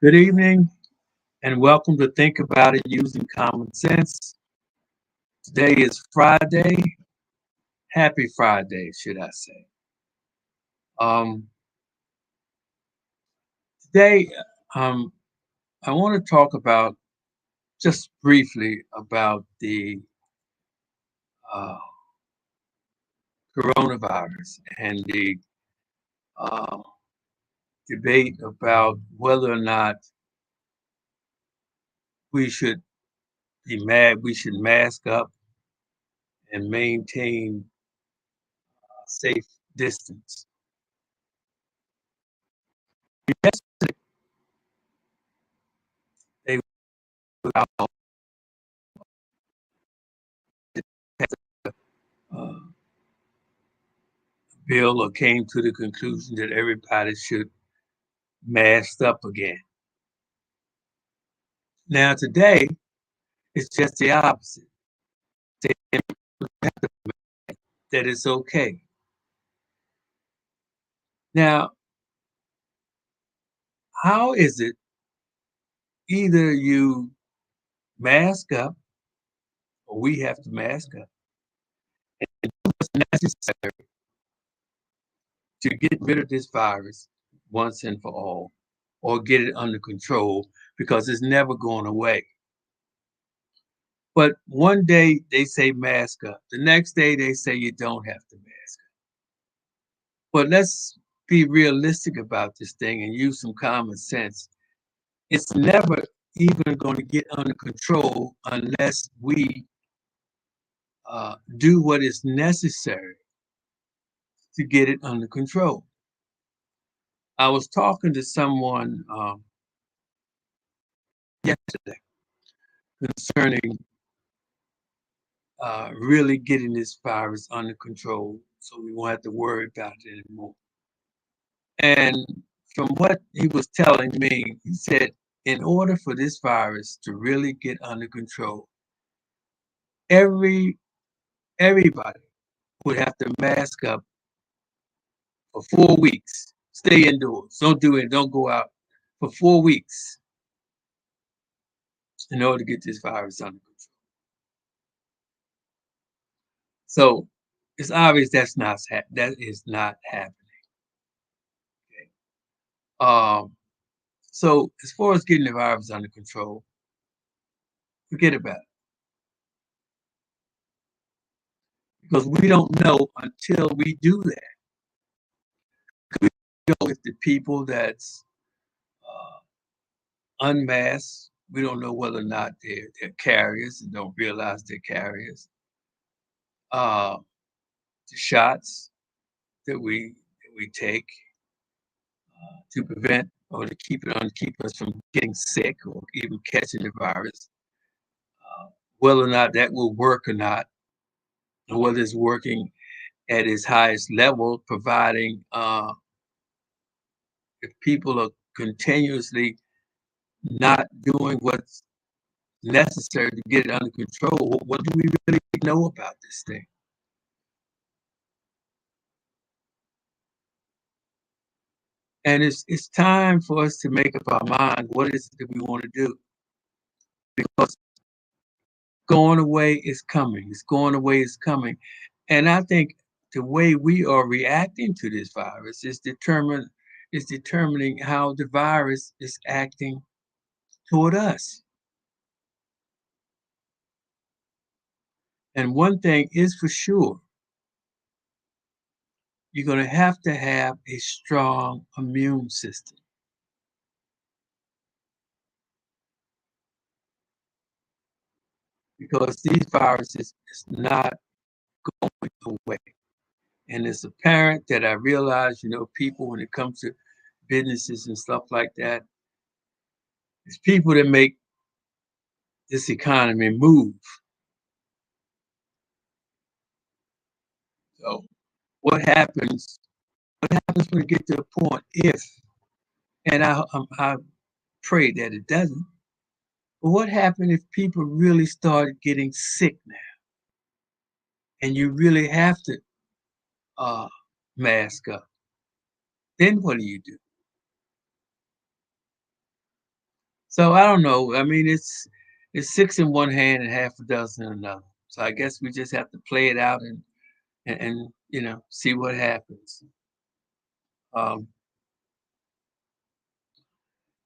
Good evening and welcome to Think About It Using Common Sense. Today is Friday. Happy Friday, should I say. Um, Today, um, I want to talk about just briefly about the uh, coronavirus and the uh, debate about whether or not we should we should mask up and maintain a safe distance. Yesterday, they put out a bill or came to the conclusion that everybody should mask up again. Now today, it's just the opposite. That it's okay. Now, how is it either you mask up or we have to mask up and do what's necessary to get rid of this virus once and for all, or get it under control because it's never going away. But one day they say mask up. The next day they say you don't have to mask up. But let's be realistic about this thing and use some common sense. It's never even going to get under control unless we do what is necessary to get it under control. I was talking to someone yesterday concerning really getting this virus under control so we won't have to worry about it anymore. And from what he was telling me, he said, in order for this virus to really get under control, every everybody would have to mask up for 4 weeks. Stay indoors. Don't do it. Don't go out for 4 weeks in order to get this virus under control. So it's obvious that is not happening. Okay. So as far as getting the virus under control, forget about it because we don't know until we do that. We know if the people that's unmasked, we don't know whether or not they're carriers and don't realize they're carriers. Uh, the shots that we take to prevent or to keep us from getting sick or even catching the virus, whether or not that will work or not, or whether it's working at its highest level, providing if people are continuously not doing what's necessary to get it under control, what do we really know about this thing? And it's time for us to make up our mind what is it that we want to do. Because going away is coming. It's going away is coming. And I think the way we are reacting to this virus is determining how the virus is acting toward us. And one thing is for sure, you're going to have a strong immune system because these viruses is not going away. And it's apparent that I realize, people when it comes to businesses and stuff like that, it's people that make this economy move. So what happens? What happens when we get to a point if, and I pray that it doesn't, but what happens if people really start getting sick now and you really have to uh, mask up? Then what do you do? So I don't know. I mean, it's six in one hand and half a dozen in another. So I guess we just have to play it out and see what happens. Um,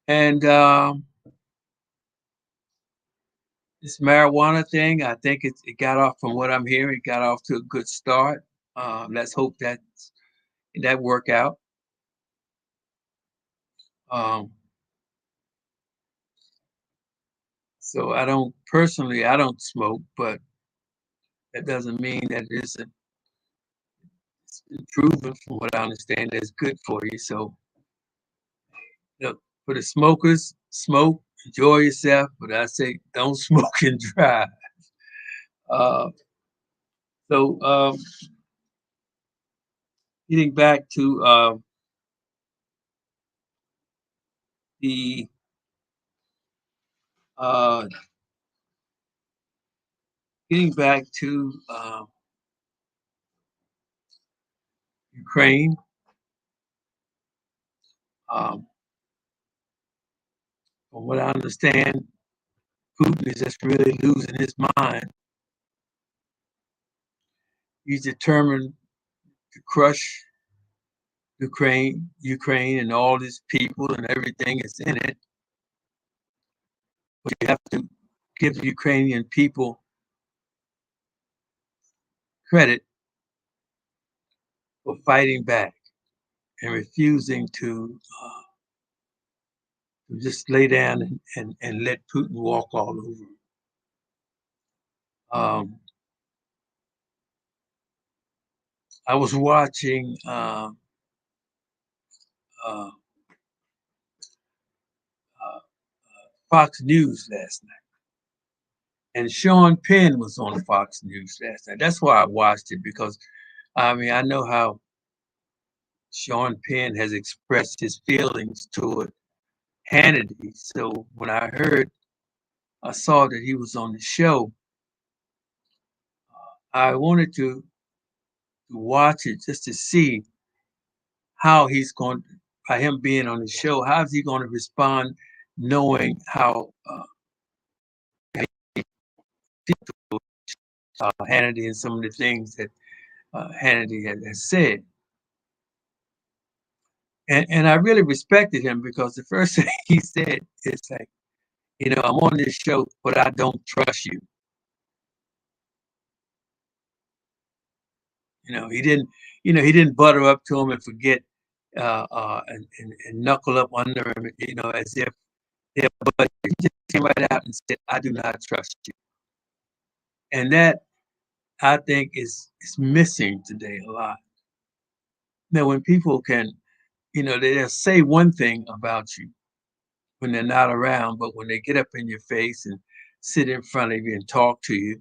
and This marijuana thing, I think it got off from what I'm hearing, it got off to a good start. Let's hope that work out. Um, so I don't smoke, but that doesn't mean that it isn't it's been proven from what I understand that it's good for you. So look, for the smokers, smoke, enjoy yourself, but I say don't smoke and drive. Uh, so getting back to the uh, getting back to Ukraine. Um, from what I understand, Putin is just really losing his mind. He's determined to crush Ukraine, and all its people and everything is in it. But you have to give the Ukrainian people credit for fighting back and refusing to just lay down and let Putin walk all over them. I was watching uh, uh, Fox News last night, and Sean Penn was on Fox News last night. That's why I watched it because I mean I know how Sean Penn has expressed his feelings toward Hannity. So when I saw that he was on the show, I wanted to watch it just to see how he's going, by him being on the show, how is he going to respond, knowing how Hannity and some of the things that Hannity has said. And I really respected him because the first thing he said is like, I'm on this show, but I don't trust you. He didn't, he didn't butter up to him and forget and knuckle up under him, as if they're buddies. He just came right out and said, I do not trust you. And that I think is missing today a lot. Now, when people can, they'll say one thing about you when they're not around, but when they get up in your face and sit in front of you and talk to you,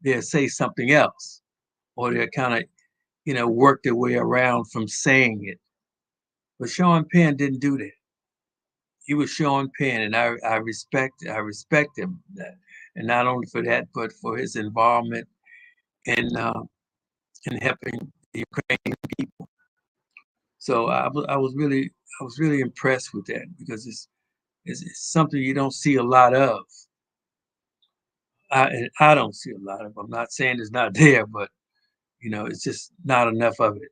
they'll say something else, or they'll kind of, work their way around from saying it. But Sean Penn didn't do that. He was Sean Penn, and I respect him, and not only for that, but for his involvement in helping the Ukrainian people. So I was really impressed with that because it's something you don't see a lot of. I don't see a lot of. I'm not saying it's not there, but it's just not enough of it.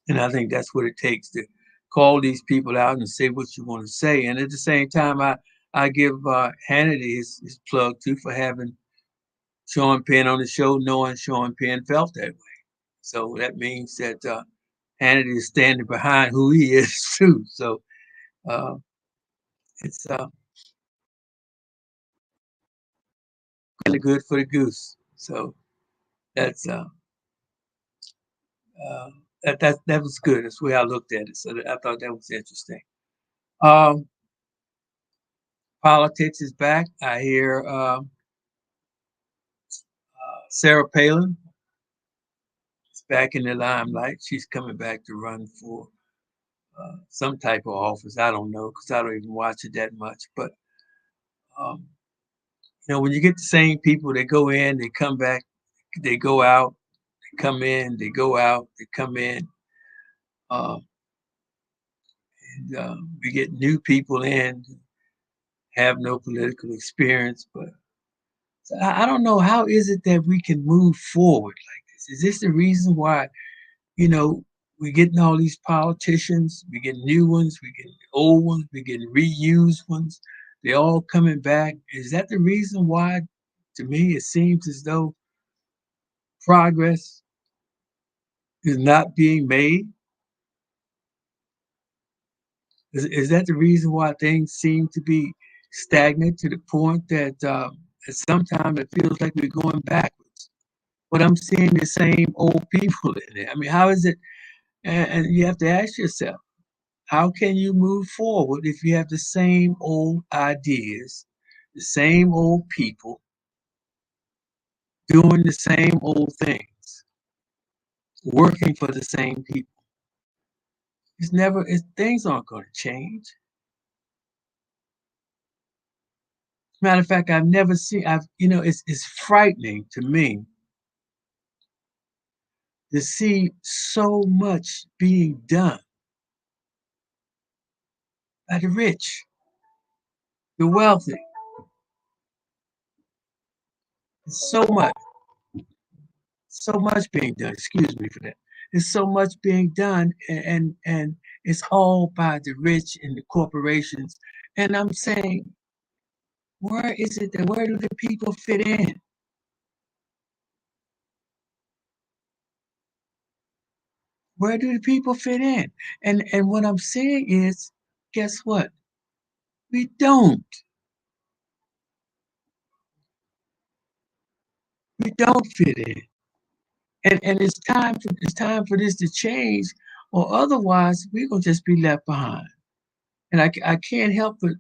And I think that's what it takes to call these people out and say what you want to say. And at the same time, I give Hannity his plug too for having Sean Penn on the show, knowing Sean Penn felt that way. So that means that Hannity is standing behind who he is too. So uh, it's kind of good for the goose. So that's uh, that was good. That's the way I looked at it. So I thought that was interesting. Um, Politics is back. I hear Sarah Palin is back in the limelight. She's coming back to run for some type of office. I don't know because I don't even watch it that much. But um, when you get the same people, they go in, they come back, they go out, they come in, they go out, they come in. Uh, we get new people in who have no political experience. But so I don't know, how is it that we can move forward like this? Is this the reason why, you know, we're getting all these politicians, we get new ones, we get old ones, we get reused ones, they're all coming back? Is that the reason why, to me, it seems as though progress is not being made? Is that the reason why things seem to be stagnant to the point that at sometimes it feels like we're going backwards? But I'm seeing the same old people in there. I mean, how is it? And you have to ask yourself, how can you move forward if you have the same old ideas, the same old people doing the same old things, working for the same people? Things aren't going to change. Matter of fact, it's frightening to me to see so much being done by the rich, the wealthy. So much, so much being done. Excuse me for that. There's so much being done, and it's all by the rich and the corporations. And I'm saying, where do the people fit in? Where do the people fit in? And what I'm saying is, guess what? We don't. We don't fit in. And it's time for this to change, or otherwise we're gonna just be left behind. And I can't help but,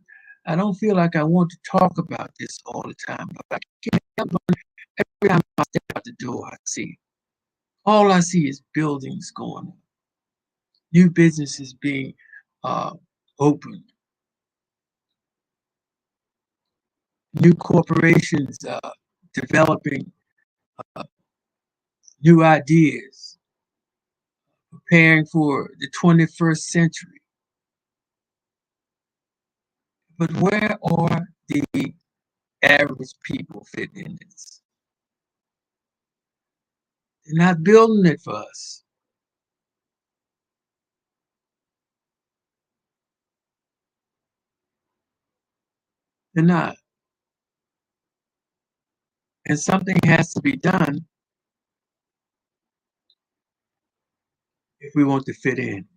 I don't feel like I want to talk about this all the time, but I can't help but, every time I step out the door, all I see is buildings going up, new businesses being uh, opened, new corporations developing uh, new ideas, preparing for the 21st century. But where are the average people fit in this? They're not building it for us. They're not. And something has to be done if we want to fit in.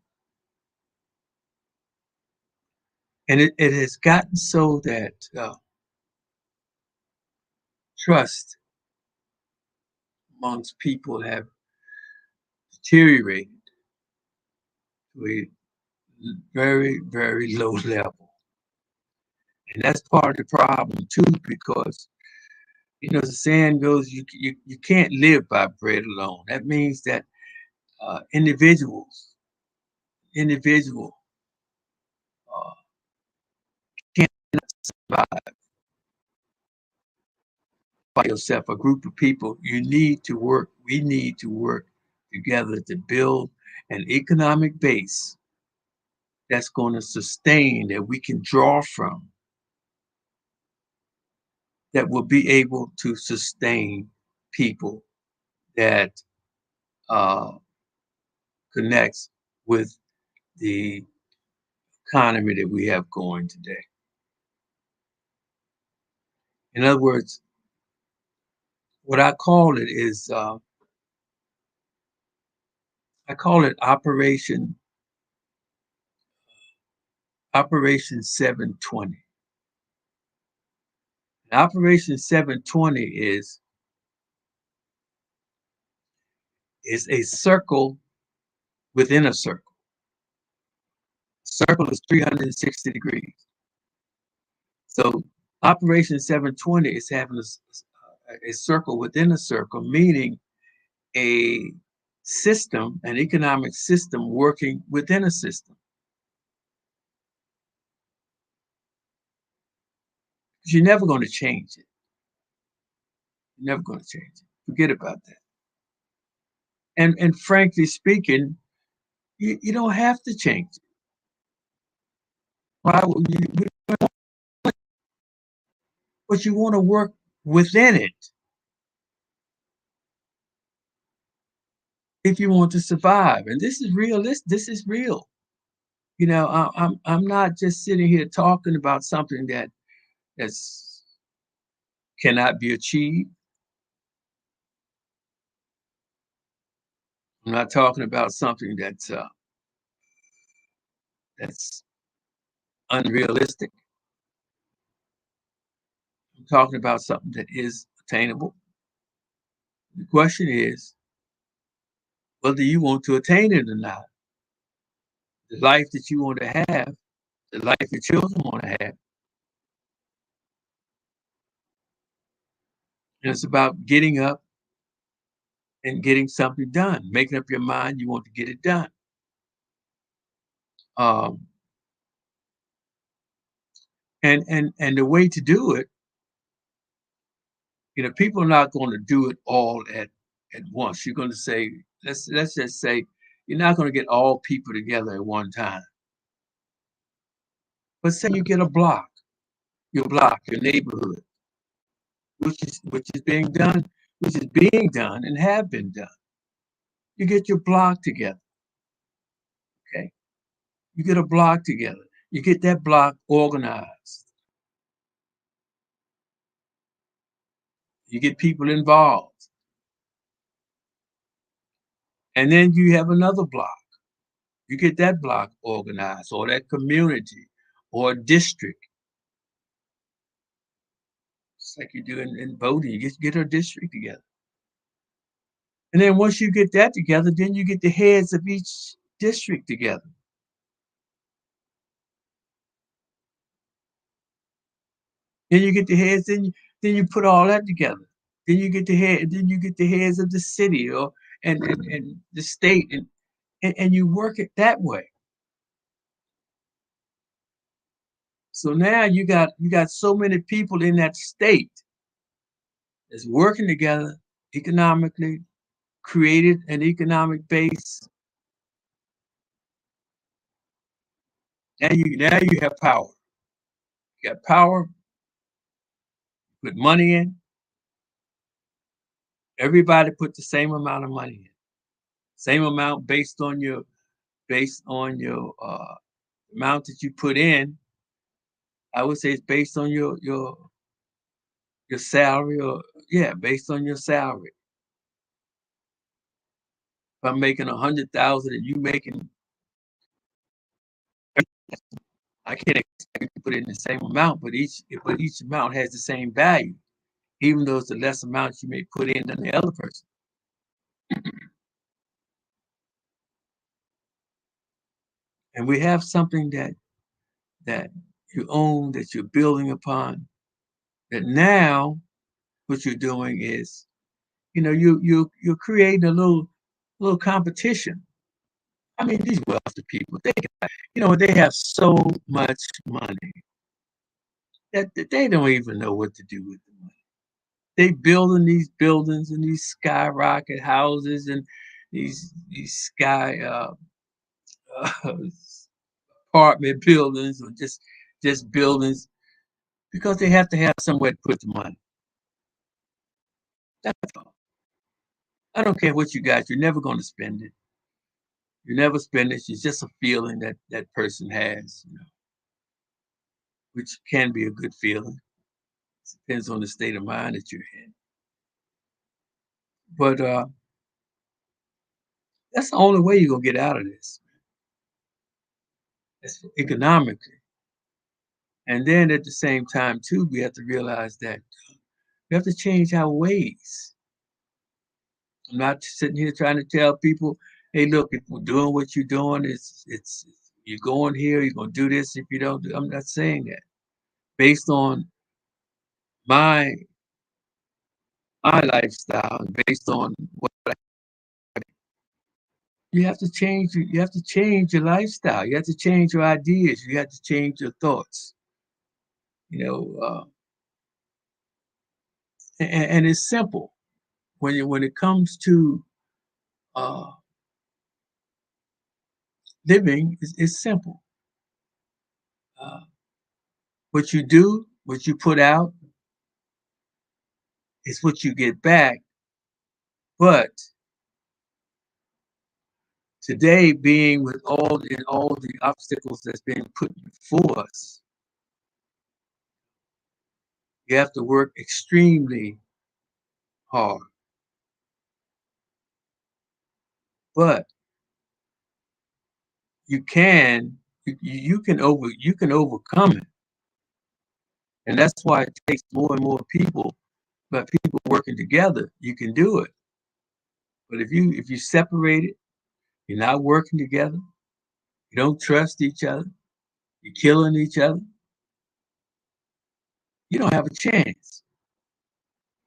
And it has gotten so that trust amongst people have deteriorated to a very, very low level. And that's part of the problem too, because the saying goes, you can't live by bread alone. That means that individual uh, can't survive by yourself. A group of people, you need to work. We need to work together to build an economic base that's going to sustain, that we can draw from, that will be able to sustain people that uh, connects with the economy that we have going today. In other words, what I call it Operation 720. Operation 720 is a circle within a circle. Circle is 360 degrees. So Operation 720 is having a circle within a circle, meaning a system, an economic system working within a system. Because you're never going to change it. You're never going to change it. Forget about that. And frankly speaking, you don't have to change it. Why would you, but you want to work within it if you want to survive. And this is realistic. This is real. I'm not just sitting here talking about something that's cannot be achieved. I'm not talking about something that's unrealistic. I'm talking about something that is attainable. The question is whether you want to attain it or not. The life that you want to have, the life your children want to have. And it's about getting up and getting something done, making up your mind you want to get it done. Um, and the way to do it, people are not going to do it all at once. You're going to say, let's just say, you're not going to get all people together at one time. But say you get a block, your neighborhood, which is being done and have been done. You get your block together, okay? You get a block together. You get that block organized. You get people involved. And then you have another block. You get that block organized, or that community, or district. It's like you do in voting. You get a district together. And then once you get that together, then you get the heads of each district together. Then you get the heads, then you put all that together. Then you get the heads of the city or and the state, and you work it that way. So now you got so many people in that state that's working together economically, created an economic base. Now you have power. You got power, put money in. Everybody put the same amount of money in. Same amount based on your amount that you put in. I would say it's based on your salary, or yeah, based on your salary. If I'm making 100,000 and you making, I can't expect you to put in the same amount, but each amount has the same value, even though it's the less amount you may put in than the other person. And we have something that you own, that you're building upon. That now what you're doing is, you're creating a little competition. I mean, these wealthy people, they have so much money that they don't even know what to do with the money. They building these buildings and these skyrocket houses and these sky uh, apartment buildings, or just buildings, because they have to have somewhere to put the money. That's all. I don't care what you got. You're never going to spend it. You never spend it. It's just a feeling that that person has, which can be a good feeling. It depends on the state of mind that you're in. But that's the only way you're gonna get out of this. It's economically. And then at the same time, too, we have to realize that we have to change our ways. I'm not sitting here trying to tell people, hey, look, if we're doing what you're doing, it's you're going here, you're gonna do this. If you don't do, I'm not saying that. Based on my my lifestyle and based on what you have to change your lifestyle. You have to change your ideas. You have to change your thoughts. You know, and it's simple when it comes to uh, living. It's simple. Uh, what you do, what you put out, is what you get back. But today, being with all the obstacles that's been put before us, you have to work extremely hard. But you can you can overcome it, and that's why it takes more and more people. But people working together, you can do it. But if you separate it, you're not working together. You don't trust each other. You're killing each other. You don't have a chance.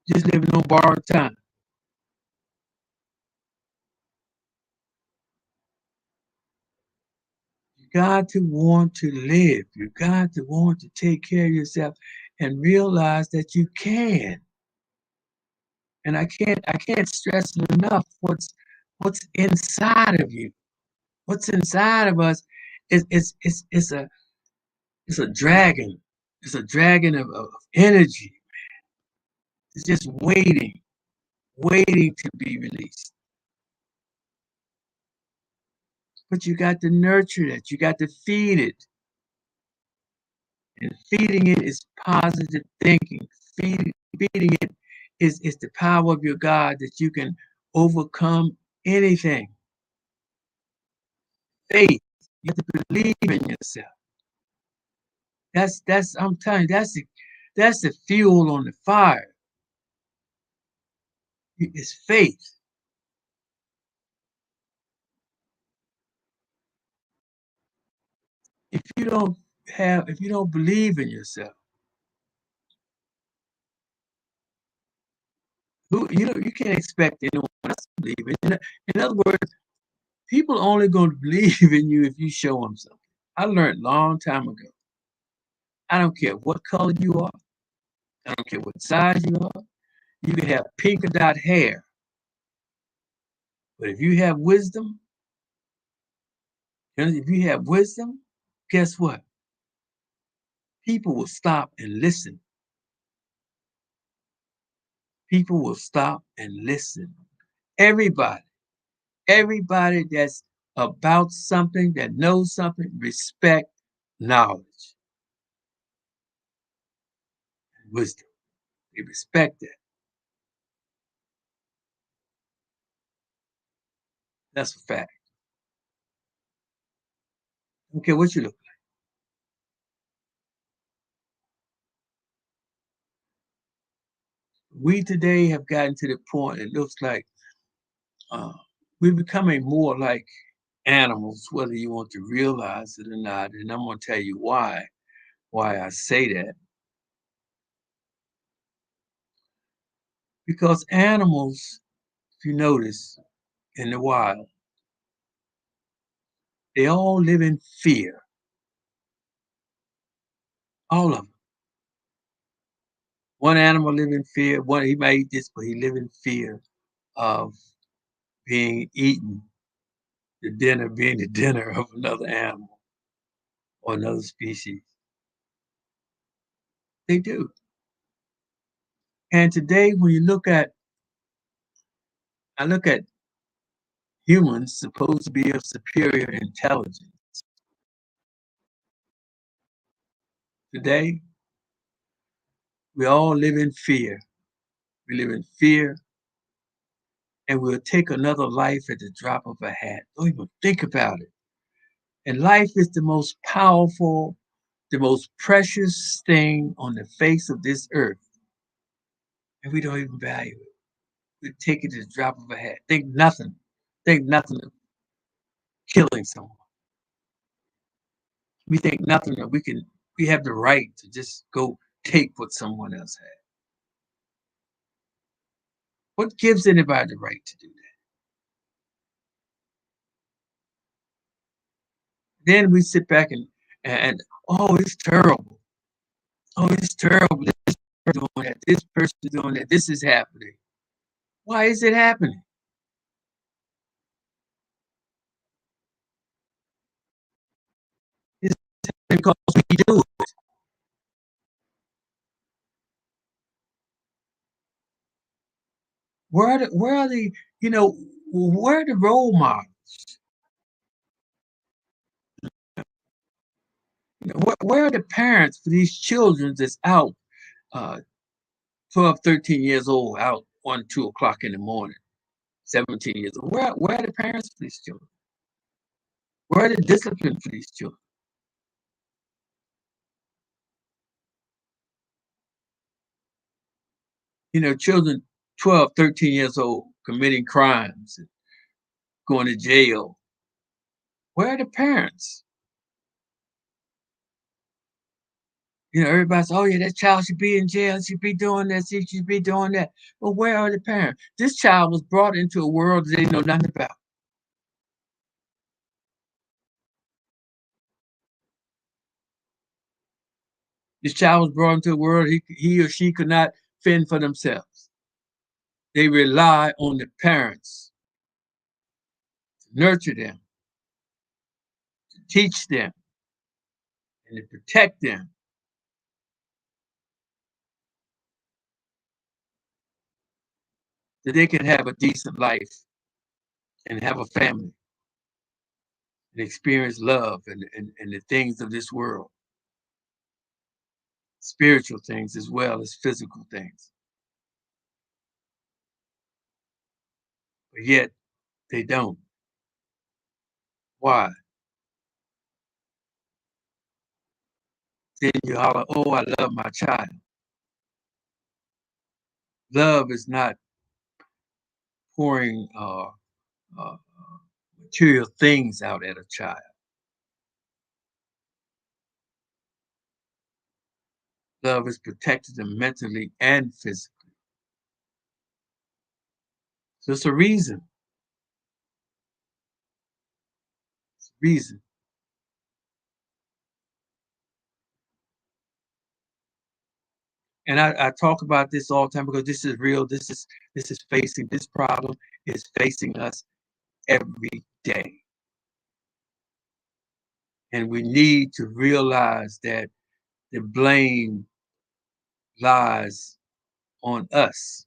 Just living on borrowed time. You got to want to live. You got to want to take care of yourself and realize that you can. And I can't stress it enough what's inside of you. What's inside of us is it's a dragon. It's a dragon of energy. It's just waiting to be released. But you got to nurture it. You got to feed it. And feeding it is positive thinking. Feeding it is the power of your God that you can overcome anything. Faith. You have to believe in yourself. That's I'm telling you, that's the fuel on the fire. It's faith. If you don't if you don't believe in yourself, you can't expect anyone else to believe it. In other words, people only going to believe in you if you show them something. I learned a long time ago. I don't care what color you are. I don't care what size you are. You can have pink or dot hair, but if you have wisdom, guess what? People will stop and listen. People will stop and listen. Everybody, everybody that's about something, that knows something, respect knowledge, wisdom. They respect that. That's a fact. I don't care what you look like. We today have gotten to the point, it looks like uh, we're becoming more like animals, whether you want to realize it or not. And I'm going to tell you why I say that. Because animals, if you notice in the wild, they all live in fear. All of them. One animal live in fear. One, he might eat this, but he live in fear of being eaten, the dinner being the dinner of another animal or another species. They do. And today, when you I look at humans supposed to be of superior intelligence. Today, we all live in fear. We live in fear, and we'll take another life at the drop of a hat. Don't even think about it. And life is the most powerful, the most precious thing on the face of this earth. And we don't even value it. We take it at the drop of a hat. Think nothing of killing someone. We think nothing that we have the right to just go take what someone else had. What gives anybody the right to do that? Then we sit back and oh, it's terrible. Oh, it's terrible. This person doing that. This person doing that. This is happening. Why is it happening? It's because we do it. Where are the, you know, where are the role models? Where are the parents for these children that's out, uh, 12, 13 years old, out 1, 2 o'clock in the morning, 17 years old? Where are the parents for these children? Where are the discipline for these children? Children 12, 13 years old committing crimes and going to jail. Where are the parents? Everybody says, oh yeah, that child should be in jail, should be doing this, he should be doing that. But where are the parents? This child was brought into a world that they know nothing about. This child was brought into a world he or she could not fend for themselves. They rely on the parents to nurture them, to teach them, and to protect them. So they can have a decent life and have a family and experience love and the things of this world, spiritual things as well as physical things. But yet they don't. Why? Then you holler, oh, I love my child. Love is not pouring material things out at a child. Love is protecting them mentally and physically. So it's a reason. It's a reason. And I talk about this all the time because this is real. This problem is facing us every day. And we need to realize that the blame lies on us.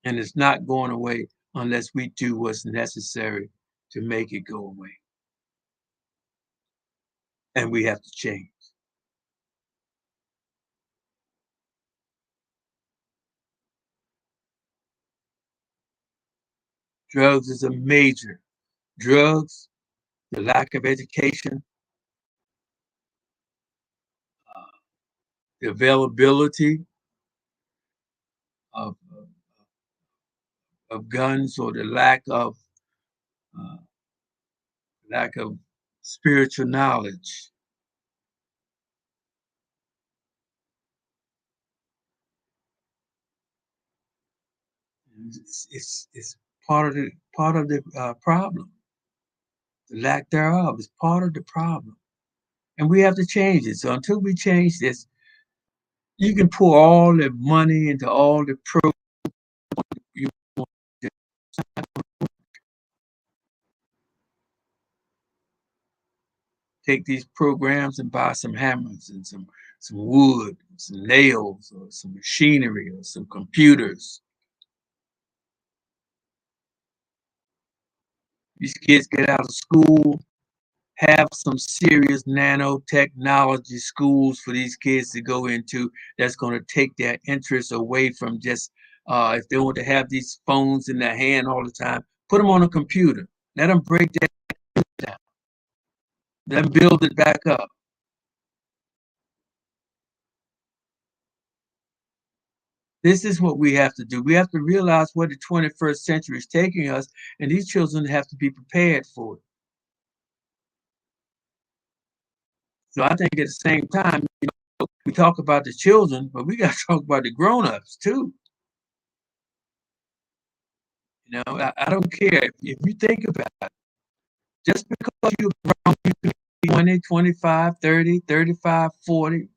And it's not going away unless we do what's necessary to make it go away. And we have to change. Drugs is a major. Drugs, the lack of education, the availability of, of guns, or the uh, lack of spiritual knowledge. It's part of the problem. The lack thereof is part of the problem, and we have to change it. So until we change this, you can pour all the money into all the programs you want to take these programs and buy some hammers and some wood, some nails, or some machinery, or some computers. These kids get out of school, have some serious nanotechnology schools for these kids to go into that's going to take their interest away from just if they want to have these phones in their hand all the time, put them on a computer. Let them break that down. Let them build it back up. This is what we have to do. We have to realize where the 21st century is taking us, and these children have to be prepared for it. So I think at the same time, we talk about the children, but we got to talk about the grown-ups too. I don't care if you think about it. Just because you're grown, you can be 20, 25, 30, 35, 40.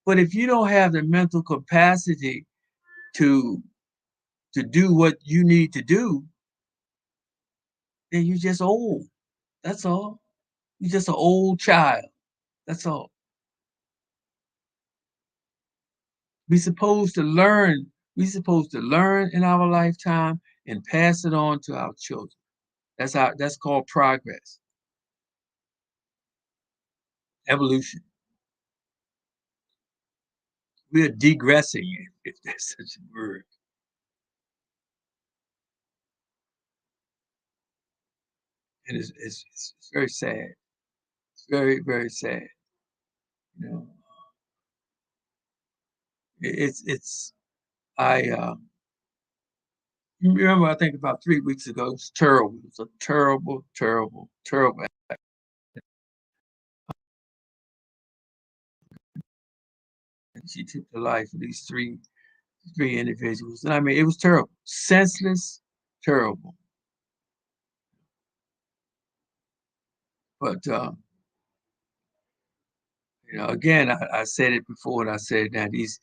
But if you don't have the mental capacity to to do what you need to do, then you're just old. That's all. You're just an old child. That's all. We supposed to learn. We supposed to learn in our lifetime and pass it on to our children. That's called progress, evolution. We're degressing, if that's such a word. And it's very sad. It's very, very sad. You know, it's I remember, I think about 3 weeks ago, it was terrible. It was a terrible, terrible, terrible. And she took the life of these three individuals. And I mean, it was terrible, senseless, terrible. But again, I said it before, and I said now these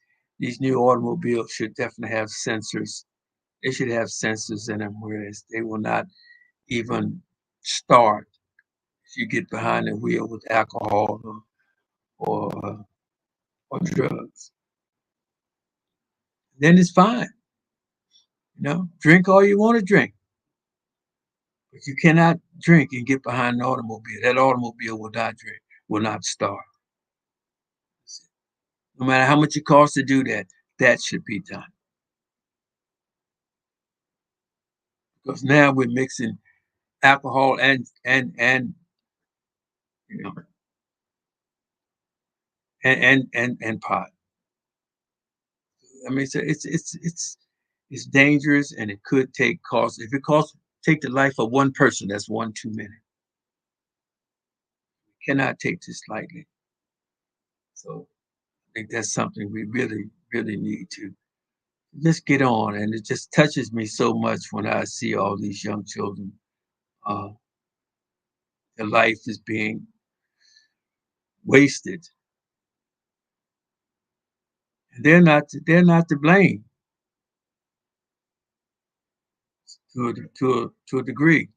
new automobiles should definitely have sensors. They should have sensors in them, whereas they will not even start if you get behind the wheel with alcohol or or drugs. Then it's fine. Drink all you want to drink, but you cannot drink and get behind an automobile. That automobile will not drink, will not start. No matter how much it costs to do that, that should be done. Because now we're mixing alcohol and you know and pot. I mean, it's dangerous, and it could cost. If it costs take the life of one person, that's one too many. Cannot take this lightly. So I think that's something we really, really need to just get on. And it just touches me so much when I see all these young children. Uh, their life is being wasted. And they're not to blame to a degree.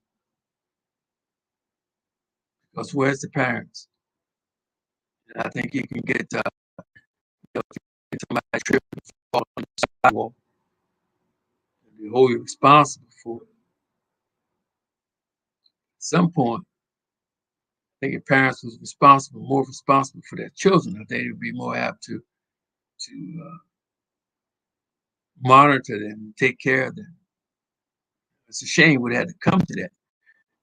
Because where's the parents? And I think you can get somebody tripping and fall on the sidewalk, and they hold you responsible for it. At some point, I think if parents was more responsible for their children, I think they'd be more apt to monitor them and take care of them. It's a shame we had to come to that,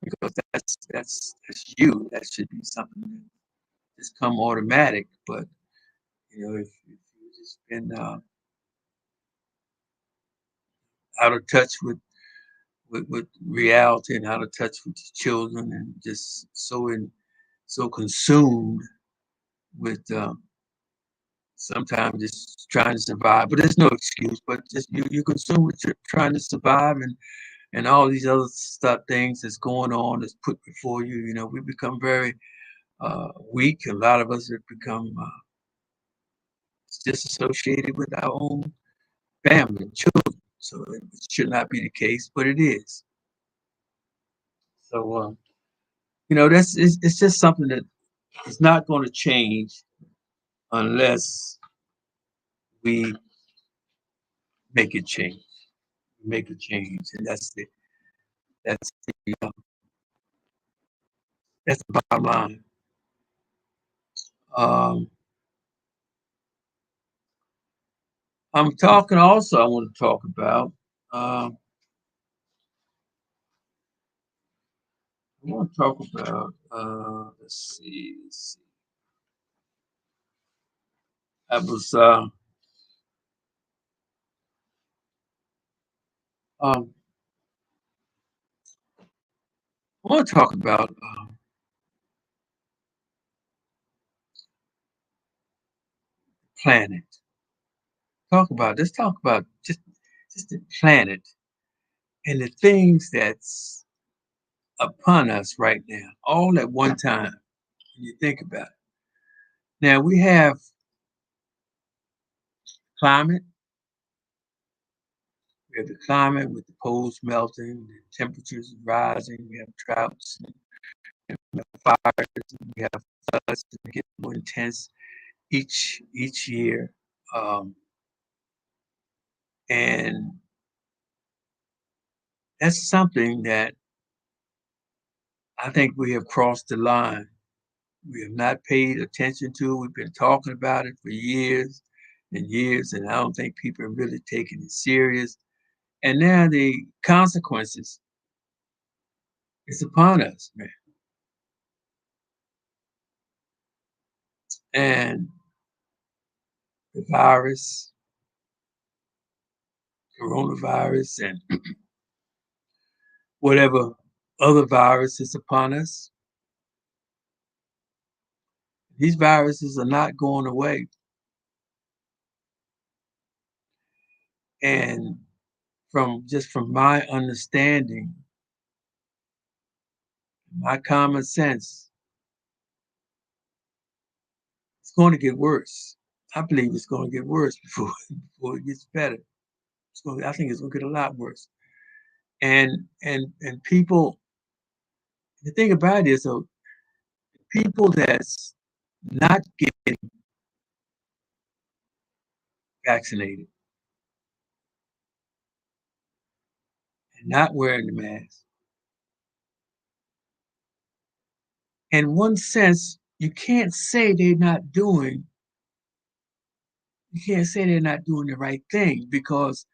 because that's you. That should be something that just come automatic. But if you've just been out of touch with reality and out of touch with the children, and just so consumed with sometimes just trying to survive. But there's no excuse. But just you consume with trying to survive, and all these other stuff things that's going on that's put before you. We become very weak. A lot of us have become disassociated with our own family and children. So it should not be the case, but it is. So that's it's just something that is not going to change unless we make it change. Make a change, and that's the bottom line. Um, I'm talking also. I want to talk about. Um, I want to talk about. Let's see. I was. Um, I want to talk about planet. Let's talk about just the planet and the things that's upon us right now, all at one time. When you think about it. Now we have climate, We have the climate with the poles melting, the temperatures rising, we have droughts, we have fires, we have floods that get more intense each year. Um, and that's something that I think we have crossed the line. We have not paid attention to it. We've been talking about it for years and years, and I don't think people are really taking it serious. And now the consequences is upon us, man. And the virus, coronavirus, and whatever other virus is upon us, these viruses are not going away. And from my understanding, my common sense, it's going to get worse. I believe it's going to get worse before it gets better. I think it's going to get a lot worse. And people, the thing about it is, though, people that's not getting vaccinated and not wearing the mask, in one sense, you can't say they're not doing. You can't say they're not doing the right thing because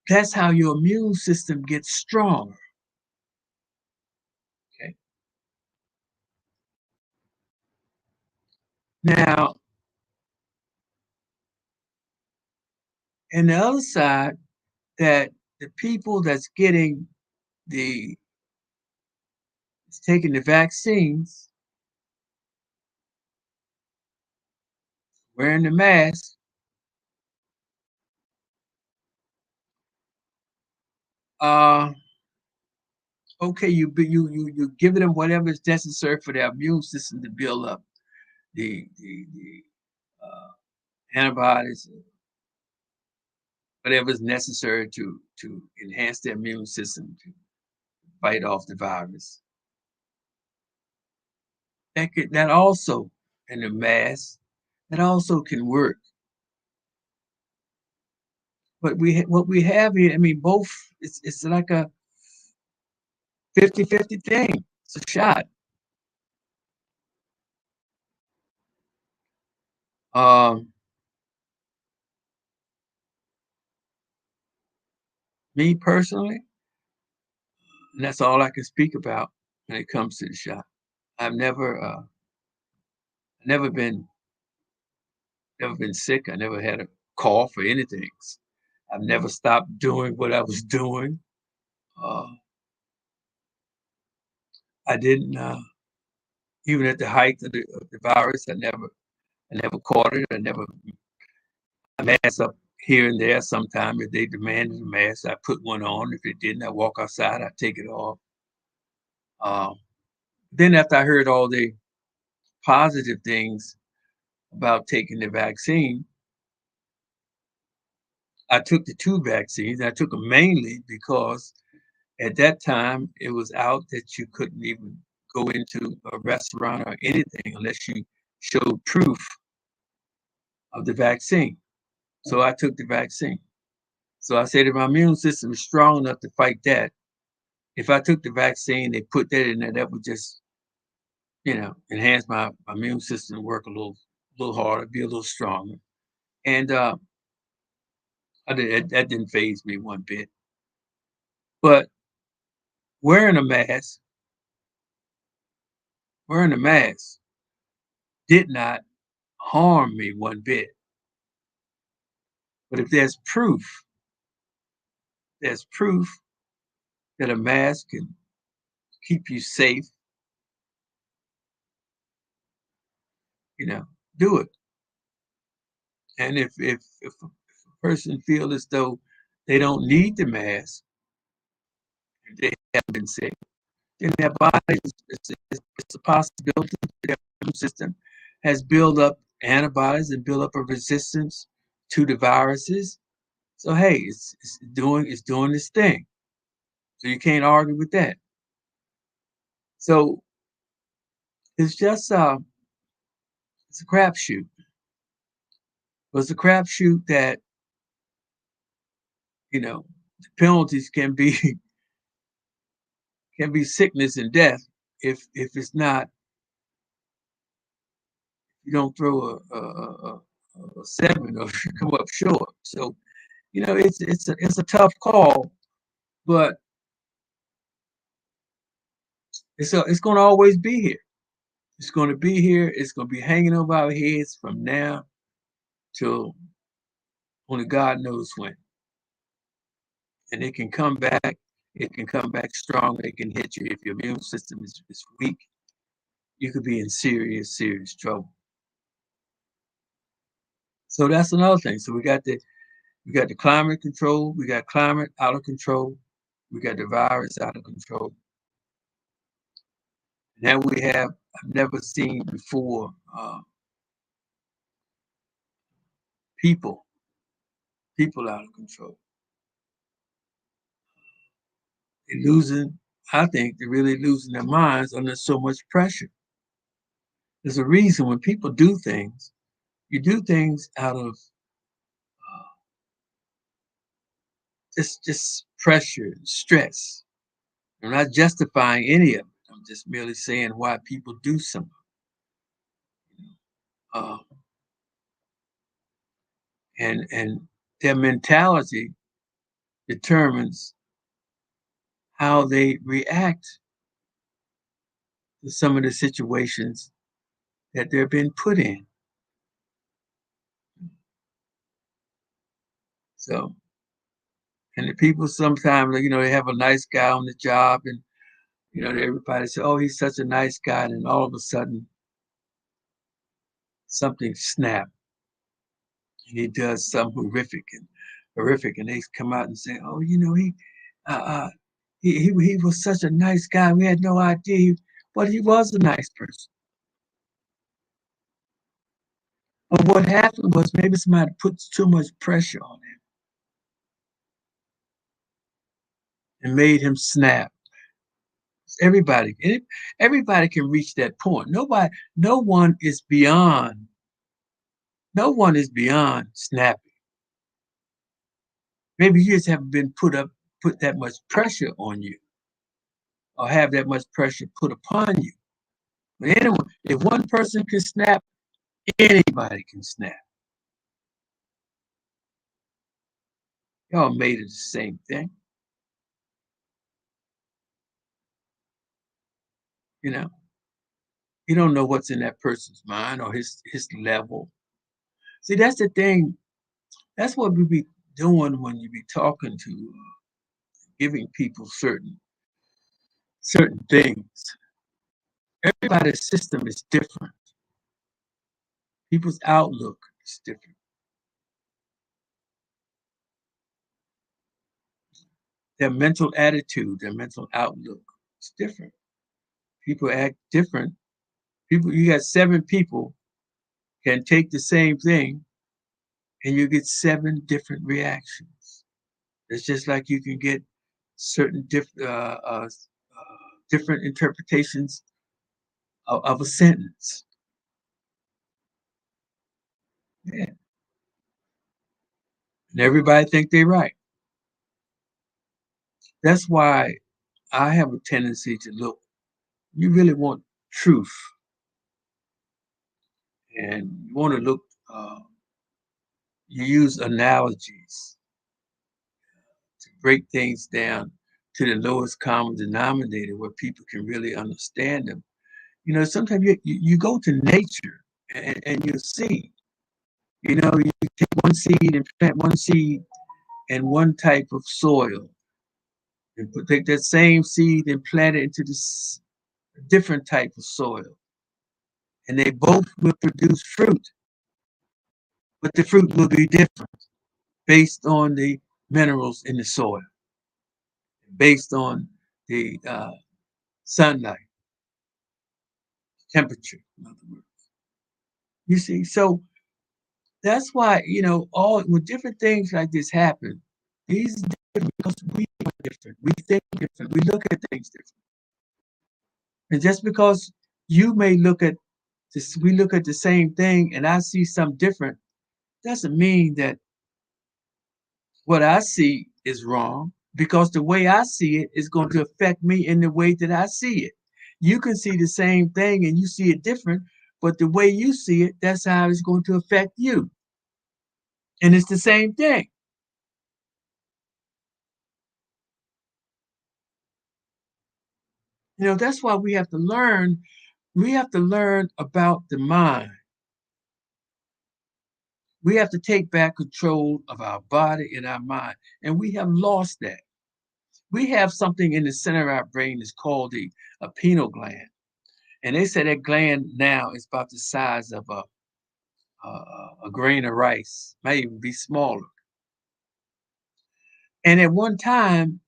that's how your immune system gets stronger. Okay. Now, and the other side, that the people that's the taking the vaccines, wearing the mask, uh, okay, you giving them whatever is necessary for their immune system to build up the antibodies, whatever is necessary to enhance their immune system to fight off the virus. That also in the mask that also can work. But what we have here, I mean, both it's like a 50-50 thing. It's a shot. Um, Me personally, and that's all I can speak about when it comes to the shot. I've never been never been sick. I never had a cough or anything. I've never stopped doing what I was doing. Uh, I didn't even at the height of the virus. I never caught it. I masked up here and there. Sometimes if they demanded a mask, I put one on. If it didn't, I walk outside. I take it off. Um, then after I heard all the positive things about taking the vaccine, I took the two vaccines. I took them mainly because at that time it was out that you couldn't even go into a restaurant or anything unless you showed proof of the vaccine. So I took the vaccine. So I said if my immune system is strong enough to fight that, if I took the vaccine, they put that in there, that would just, enhance my immune system, work little harder, be a little stronger. And that didn't phase me one bit. But wearing a mask, wearing a mask did not harm me one bit. But if there's proof that a mask can keep you safe, you know, do it. And if a person feels as though they don't need the mask, if they haven't been sick, then their body it's a possibility their immune system has built up antibodies and built up a resistance to the viruses. So hey, it's doing this thing. So you can't argue with that. So it's just it's a crapshoot. But it's a crapshoot that you know the penalties can be can be sickness and death if it's not you don't throw a seven or you come up short. So it's a tough call, but it's going to always be here. It's going to be here. It's going to be hanging over our heads from now till only God knows when. And it can come back. It can come back strong. It can hit you if your immune system is weak. You could be in serious, serious trouble. So that's another thing. So we got the climate control. We got climate out of control. We got the virus out of control. Now we have I've never seen before people people out of control. They're losing. I think they're really losing their minds under so much pressure. There's a reason when people do things, you do things out of just pressure and stress. I'm not justifying any of it. I'm just merely saying why people do something. Uh, and their mentality determines how they react to some of the situations that they're being put in. So, and the people sometimes, they have a nice guy on the job, and everybody say, "Oh, he's such a nice guy," and all of a sudden, something snaps, and he does something horrific, and they come out and say, "Oh, uh, uh, he was such a nice guy. We had no idea, but he was a nice person." But what happened was maybe somebody put too much pressure on him and made him snap. Everybody, everybody can reach that point. No one is beyond. No one is beyond snapping. Maybe you just haven't been put that much pressure on you, or have that much pressure put upon you. But anyone, if one person can snap, anybody can snap. Y'all made it the same thing, you know. You don't know what's in that person's mind or his level. See, that's the thing. That's what we be doing when you be talking to, giving people certain things. Everybody's system is different. People's outlook is different. Their mental attitude, their mental outlook is different. People act different. You got seven people can take the same thing, and you get seven different reactions. It's just like you can get certain different interpretations of a sentence. Yeah. And everybody think they're right. That's why I have a tendency to look. You really want truth, and you want to look. You use analogies to break things down to the lowest common denominator where people can really understand them. Sometimes you go to nature and you see. You take one seed and plant one seed in one type of soil, and take that same seed and plant it into this different type of soil, and they both will produce fruit, but the fruit will be different based on the minerals in the soil, based on the sunlight, temperature, in other words. You see, so That's why, all when different things like this happen, these are different because we are different. We think different. We look at things different. And just because you may look at this, we look at the same thing and I see something different, doesn't mean that what I see is wrong because the way I see it is going to affect me in the way that I see it. You can see the same thing and you see it different, but the way you see it, that's how it's going to affect you. And it's the same thing. That's why we have to learn. We have to learn about the mind. We have to take back control of our body and our mind. And we have lost that. We have something in the center of our brain that's called the pineal gland. And they say that gland now is about the size of a grain of rice, might even be smaller. And at one time,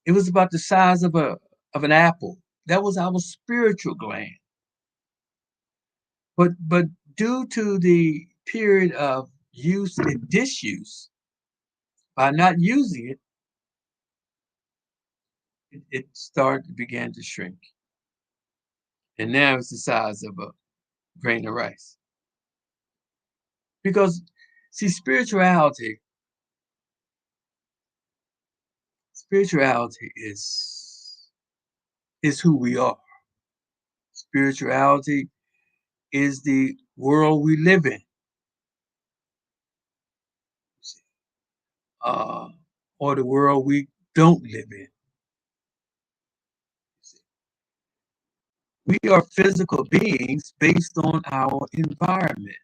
it was about the size of an apple. That was our spiritual gland. But due to the period of use and disuse, by not using it, it started began to shrink. And now it's the size of a grain of rice. Because see, spirituality is who we are. Spirituality is the world we live in, uh, or the world we don't live in. We are physical beings based on our environment.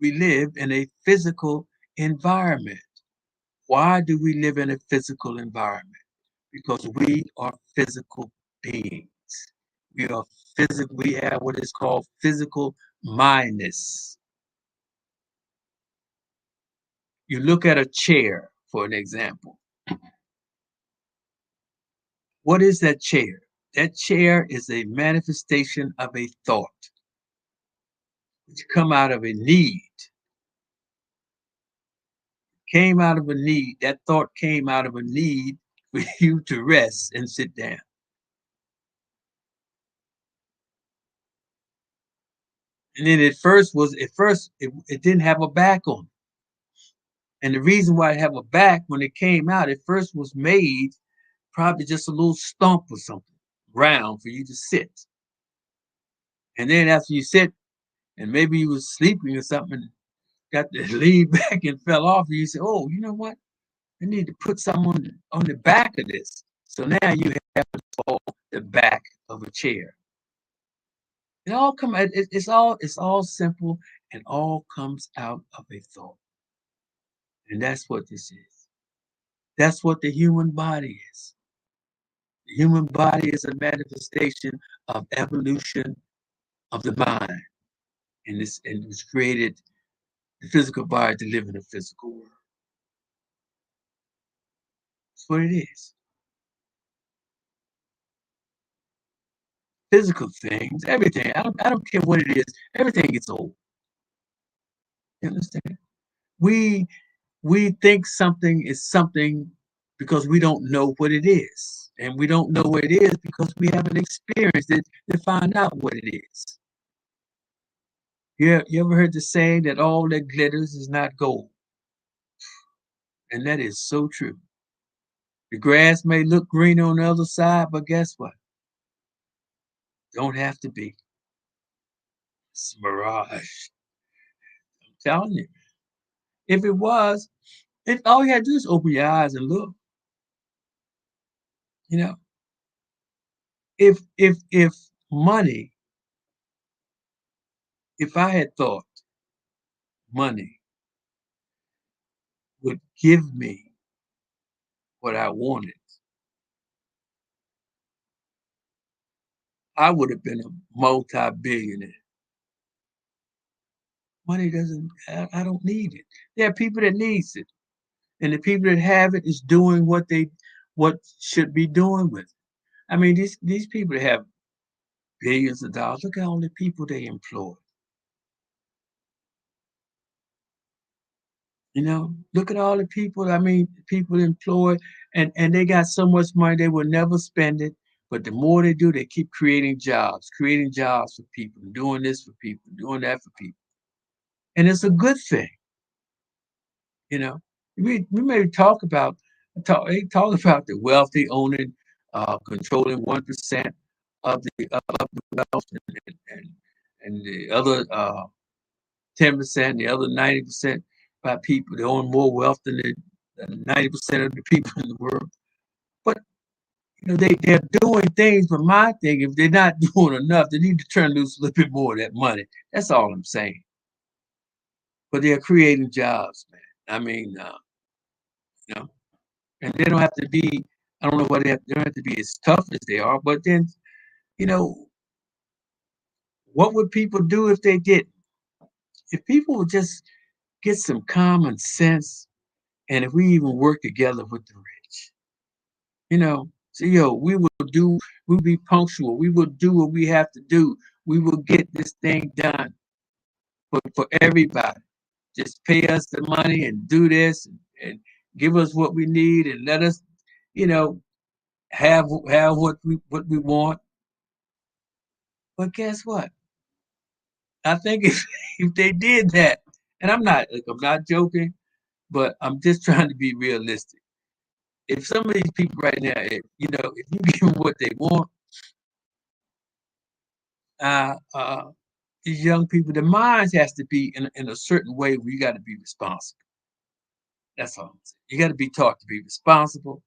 We live in a physical environment. Why do we live in a physical environment? Because we are physical beings. We are physical. We have what is called physical mindness. You look at a chair, for an example. What is that chair? That chair is a manifestation of a thought, which come out of a need. Came out of a need. That thought came out of a need for you to rest and sit down. And then at first it didn't have a back on it. And the reason why it have a back when it came out, it first was made probably just a little stump or something round for you to sit. And then after you sit, and maybe you was sleeping or something, got to lean back and fell off, and you say, "Oh, you know what? I need to put someone on the back of this." So now you have the back of a chair. It all come. It's all simple, and all comes out of a thought, and that's what this is. That's what the human body is. The human body is a manifestation of evolution of the mind, and it's created the physical body to live in a physical world. That's what it is. Physical things, everything. I don't care what it is. Everything gets old. You understand? We we think something is something because we don't know what it is. And we don't know what it is because we haven't experienced it to find out what it is. You ever heard the saying that all that glitters is not gold? And that is so true. The grass may look green on the other side, but guess what? Don't have to be. It's a mirage. I'm telling you. If it was, all you had to do is open your eyes and look. You know, if money, if I had thought money would give me what I wanted, I would have been a multi-billionaire. Money doesn't. I don't need it. There are people that needs it, and the people that have it is doing what should be doing with it. I mean, these people that have billions of dollars. Look at all the people they employ. Look at all the people. I mean, people employed, and they got so much money they will never spend it. But the more they do, they keep creating jobs for people, doing this for people, doing that for people, and it's a good thing. You know, we may talk about the wealthy owning, controlling 1% of the wealth, and the other 10%, the other 90% by people that own more wealth than the 90% of the people in the world. But they're doing things. But my thing, if they're not doing enough, they need to turn loose a little bit more of that money. That's all I'm saying. But they're creating jobs, man. I mean, you know, and they don't have to be. I don't know what they don't have to be as tough as they are. But then, you know, what would people do if they didn't? If people would just get some common sense, and if we even work together with the rich, so we'll be punctual. We will do what we have to do. We will get this thing done for everybody. Just pay us the money and do this and give us what we need and let us, you know, have what we want. But guess what? I think if if they did that, and I'm not joking, but I'm just trying to be realistic. If some of these people right now, if you give them what they want, uh, uh, these young people, the minds has to be in a certain way where you got to be responsible. That's all I'm saying. You got to be taught to be responsible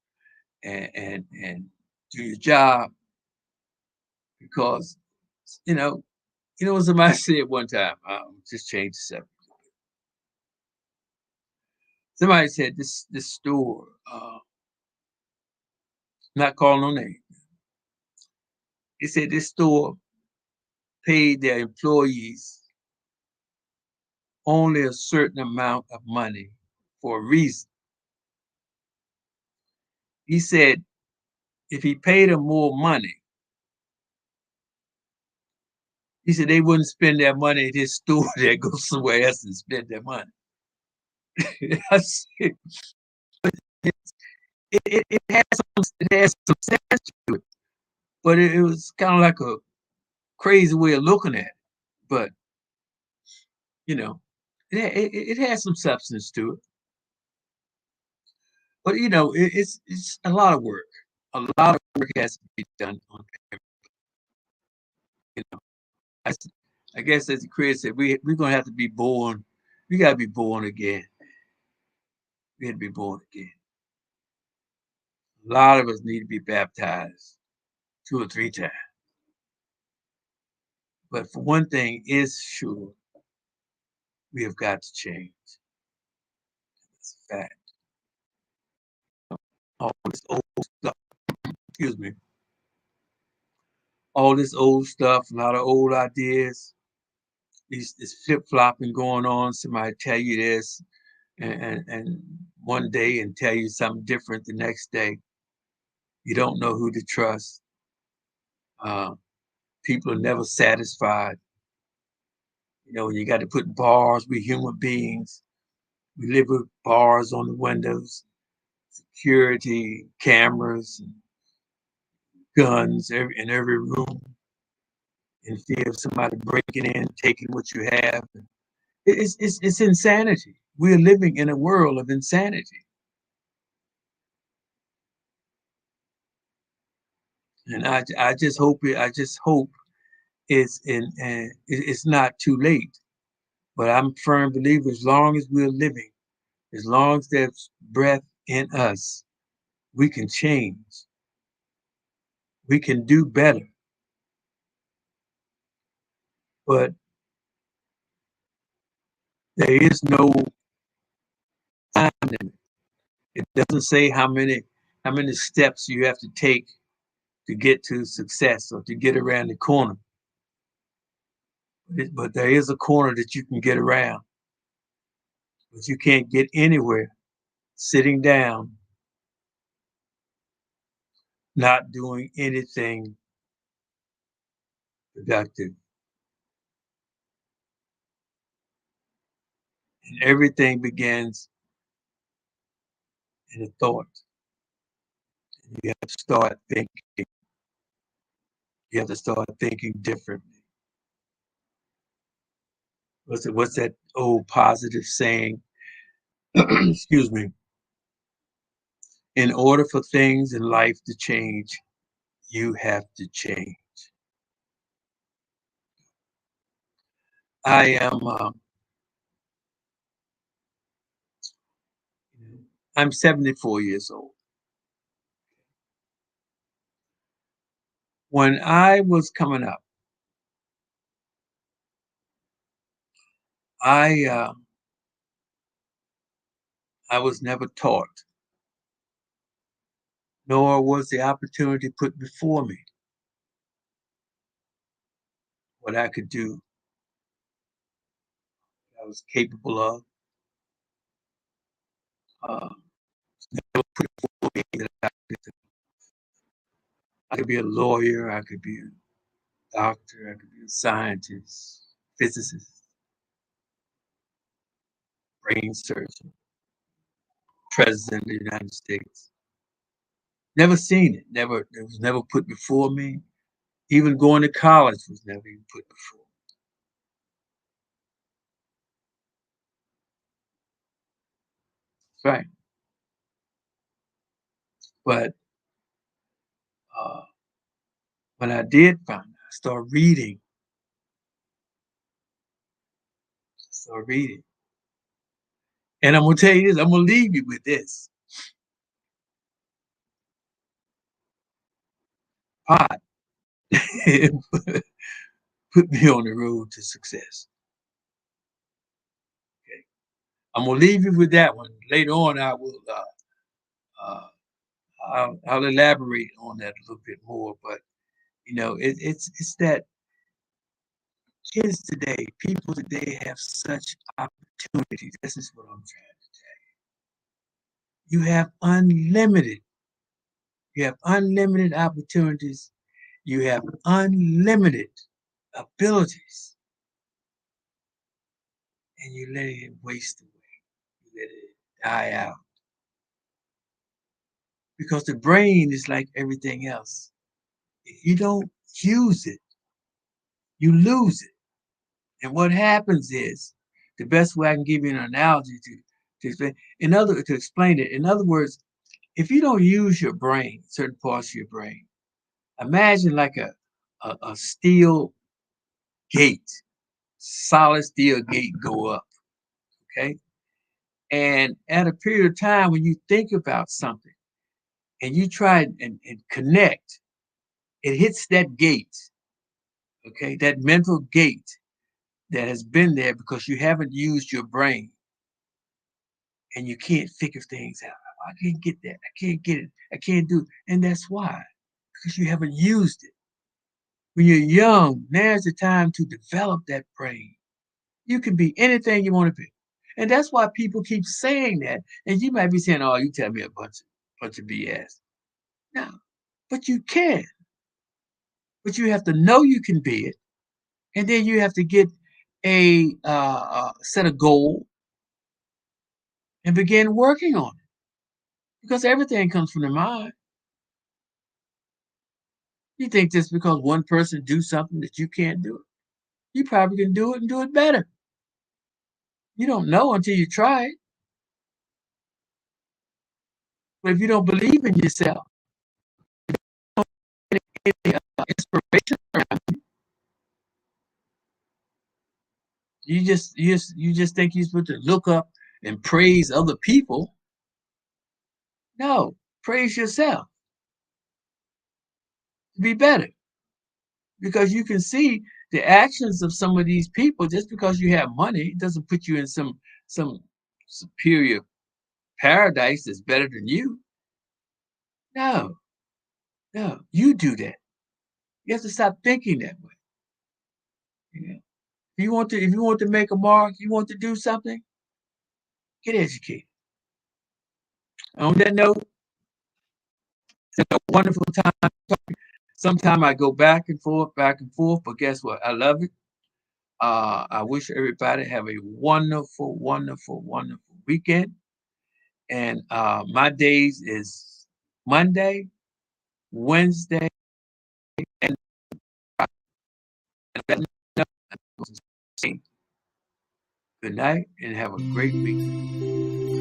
and do your job because you know what somebody said one time. Just change the subject. Somebody said this store, not calling no name. They said this store paid their employees only a certain amount of money for a reason. He said if he paid them more money, he said they wouldn't spend their money at his store. They'd go somewhere else and spend their money. I said, it has some sense to it, but it was kind of like a crazy way of looking at it. But you know, it has some substance to it. But it's a lot of work. A lot of work has to be done on you know. I, I guess as the creator said, we're gonna have to be born. We gotta be born again. We had to be born again. A lot of us need to be baptized 2 or 3 times. But for one thing is sure, we have got to change. It's a fact. All this old stuff, excuse me, all this old stuff, a lot of old ideas, this flip flopping going on. Somebody tell you this, and one day and tell you something different the next day. You don't know who to trust. Uh, People are never satisfied. You got to put bars. We human beings. We live with bars on the windows, security cameras, and guns in every room, in fear of somebody breaking in, taking what you have. It's insanity. We're living in a world of insanity, and I just hope it's not too late. But I'm a firm believer as long as we're living, as long as there's breath in us, we can change. We can do better. But there is no time limit. It doesn't say how many steps you have to take to get to success or to get around the corner. But there is a corner that you can get around, but you can't get anywhere sitting down, not doing anything productive. And everything begins and a thought. You have to start thinking. You have to start thinking differently. What's that old positive saying? Excuse me. In order for things in life to change, you have to change. I am. I'm 74 years old. When I was coming up, I uh, I was never taught, nor was the opportunity put before me what I could do, what I was capable of. Uh, never put before me that I could be a lawyer, I could be a doctor, I could be a scientist, physicist, brain surgeon, president of the United States. Never seen it. It was never put before me. Even going to college was never even put before. Right. But uh, when I did find out, I started reading. Started reading. And I'm gonna tell you this, I'm gonna leave you with this. Pot put me on the road to success. Okay. I'm gonna leave you with that one. Later on, I will uh, I'll elaborate on that a little bit more. But it's that kids today, people today have such opportunities. This is what I'm trying to say. You have unlimited. You have unlimited opportunities. You have unlimited abilities, and you let it waste away. You let it die out because the brain is like everything else. If you don't use it, you lose it. And what happens is, the best way I can give you an analogy to explain, to explain it. In other words, if you don't use your brain, certain parts of your brain, imagine like a steel gate, solid steel gate go up, okay? And at a period of time when you think about something and you try and connect, it hits that gate, okay? That mental gate that has been there because you haven't used your brain and you can't figure things out. I can't get that. I can't get it. I can't do it. And that's why, because you haven't used it. When you're young, now's the time to develop that brain. You can be anything you want to be. And that's why people keep saying that. And you might be saying, oh, you tell me a bunch of BS. No, but you can. But you have to know you can be it. And then you have to get a set of goal and begin working on it. Because everything comes from the mind. You think just because one person do something that you can't do it. You probably can do it and do it better. You don't know until you try it. But if you don't believe in yourself, any inspiration around you just think you're supposed to look up and praise other people. No, praise yourself to be better. Because you can see the actions of some of these people. Just because you have money, it doesn't put you in some superior paradise that's better than you. No, no, you do that. You have to stop thinking that way. You know? If you want to make a mark, you want to do something, get educated. On that note, it's a wonderful time talking. Sometimes I go back and forth, but guess what? I love it. I wish everybody have a wonderful, wonderful, wonderful weekend. And my days is Monday, Wednesday, and Friday. Let me know. Good night and have a great week.